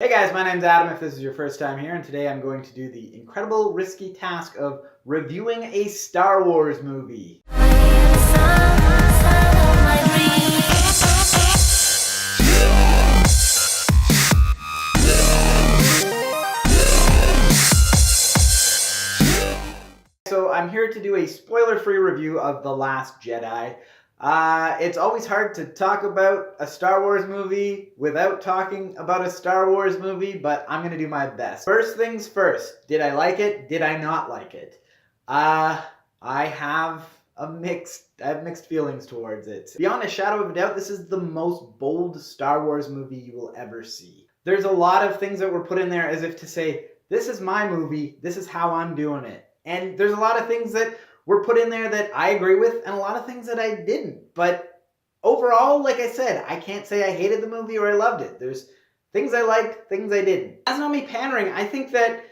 Hey guys, my name's Adam if this is your first time here, and today I'm going to do the incredible risky task of reviewing a Star Wars movie. So I'm here to do a spoiler-free review of The Last Jedi. It's always hard to talk about a Star Wars movie without talking about a Star Wars movie, but I'm going to do my best. First things first, did I like it? Did I not like it? I have mixed feelings towards it. Beyond a shadow of a doubt, this is the most bold Star Wars movie you will ever see. There's a lot of things that were put in there as if to say, this is my movie, this is how I'm doing it. And there's a lot of things that were put in there that I agree with and a lot of things that I didn't. But overall, like I said, I can't say I hated the movie or I loved it. There's things I liked, things I didn't. That's not me pandering. I think that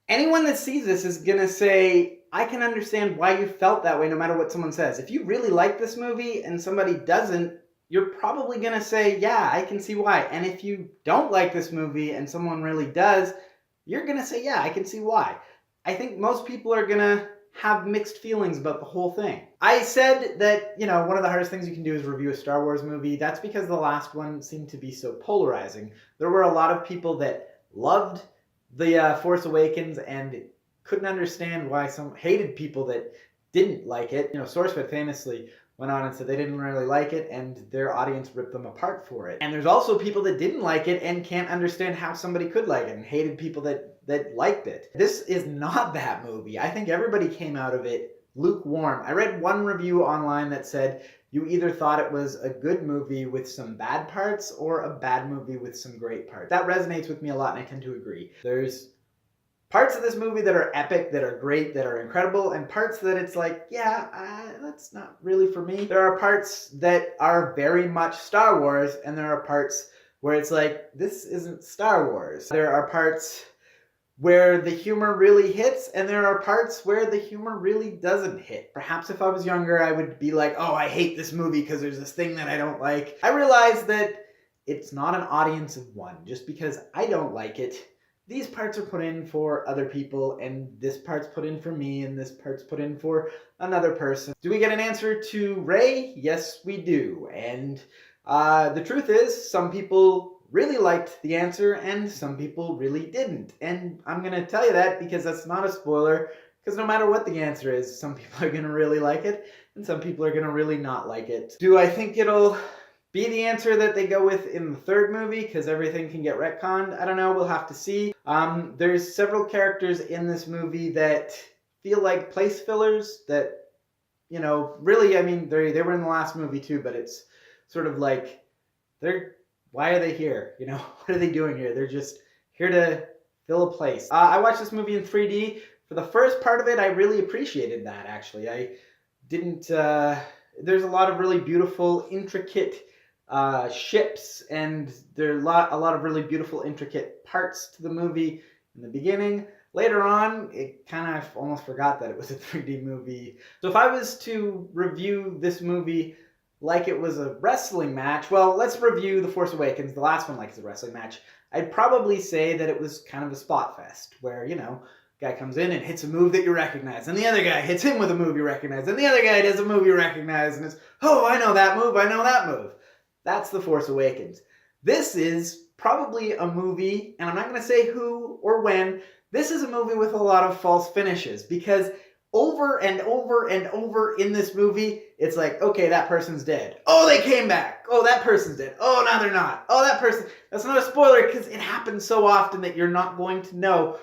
anyone that sees this is going to say, I can understand why you felt that way no matter what someone says. If you really like this movie and somebody doesn't, you're probably going to say, yeah, I can see why. And if you don't like this movie and someone really does, you're going to say, yeah, I can see why. I think most people are going to have mixed feelings about the whole thing. I said that, one of the hardest things you can do is review a Star Wars movie. That's because the last one seemed to be so polarizing. There were a lot of people that loved The Force Awakens and couldn't understand why some hated people that didn't like it. SourceFed famously went on and said they didn't really like it and their audience ripped them apart for it. And there's also people that didn't like it and can't understand how somebody could like it and hated people that liked it. This is not that movie. I think everybody came out of it lukewarm. I read one review online that said you either thought it was a good movie with some bad parts or a bad movie with some great parts. That resonates with me a lot and I tend to agree. There's parts of this movie that are epic, that are great, that are incredible, and parts that it's like, yeah, that's not really for me. There are parts that are very much Star Wars, and there are parts where it's like, this isn't Star Wars. There are parts where the humor really hits, and there are parts where the humor really doesn't hit. Perhaps if I was younger, I would be like, oh, I hate this movie because there's this thing that I don't like. I realize that it's not an audience of one. Just because I don't like it, these parts are put in for other people, and this part's put in for me, and this part's put in for another person. Do we get an answer to Rey? Yes, we do. And the truth is, some people really liked the answer, and some people really didn't. And I'm going to tell you that because that's not a spoiler, because no matter what the answer is, some people are going to really like it, and some people are going to really not like it. Do I think it'll be the answer that they go with in the third movie, because everything can get retconned? I don't know, we'll have to see. There's several characters in this movie that feel like place fillers that, really, I mean, they were in the last movie too, but it's sort of like, why are they here? What are they doing here? They're just here to fill a place. I watched this movie in 3D. For the first part of it, I really appreciated that, actually. I didn't, there's a lot of really beautiful, intricate ships, and there are a lot of really beautiful, intricate parts to the movie in the beginning. Later on, it kind of almost forgot that it was a 3D movie. So if I was to review this movie like it was a wrestling match, well, let's review The Force Awakens, the last one, like it's a wrestling match. I'd probably say that it was kind of a spot fest, where, guy comes in and hits a move that you recognize, and the other guy hits him with a move you recognize, and the other guy does a move you recognize, and it's, oh, I know that move, I know that move. That's The Force Awakens. This is probably a movie, and I'm not going to say who or when, this is a movie with a lot of false finishes, because over and over and over in this movie, it's like, okay, that person's dead. Oh, they came back. Oh, that person's dead. Oh, now they're not. Oh, that person. That's not a spoiler, because it happens so often that you're not going to know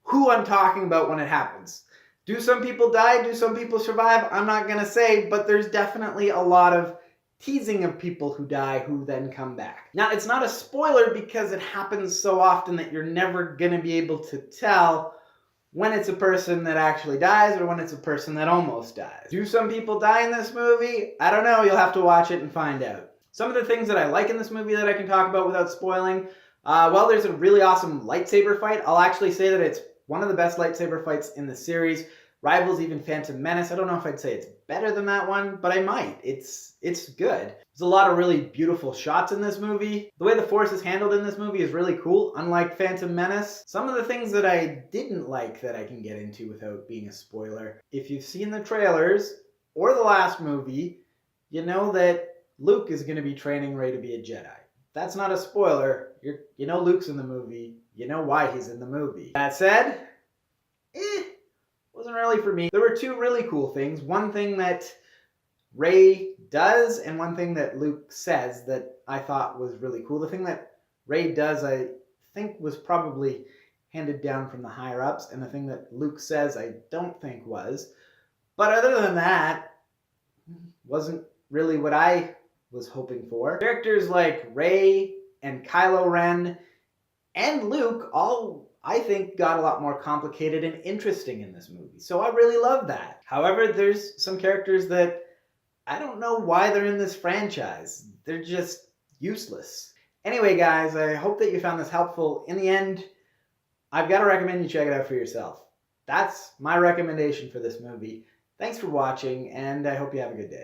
who I'm talking about when it happens. Do some people die? Do some people survive? I'm not going to say, but there's definitely a lot of teasing of people who die who then come back. Now, it's not a spoiler because it happens so often that you're never going to be able to tell when it's a person that actually dies or when it's a person that almost dies. Do some people die in this movie? I don't know. You'll have to watch it and find out. Some of the things that I like in this movie that I can talk about without spoiling, well, there's a really awesome lightsaber fight. I'll actually say that it's one of the best lightsaber fights in the series. rivals even Phantom Menace. I don't know if I'd say it's better than that one, but I might. It's good. There's a lot of really beautiful shots in this movie. The way the Force is handled in this movie is really cool, unlike Phantom Menace. Some of the things that I didn't like that I can get into without being a spoiler. If you've seen the trailers or the last movie, you know that Luke is going to be training Rey to be a Jedi. That's not a spoiler. You know Luke's in the movie. You know why he's in the movie. That said, wasn't really for me. There were two really cool things. One thing that Rey does and one thing that Luke says that I thought was really cool. The thing that Rey does, I think, was probably handed down from the higher ups, and the thing that Luke says I don't think was. But other than that, wasn't really what I was hoping for. Characters like Rey and Kylo Ren and Luke all, I think, got a lot more complicated and interesting in this movie. So I really love that. However, there's some characters that I don't know why they're in this franchise. They're just useless. Anyway, guys, I hope that you found this helpful. In the end, I've got to recommend you check it out for yourself. That's my recommendation for this movie. Thanks for watching, and I hope you have a good day.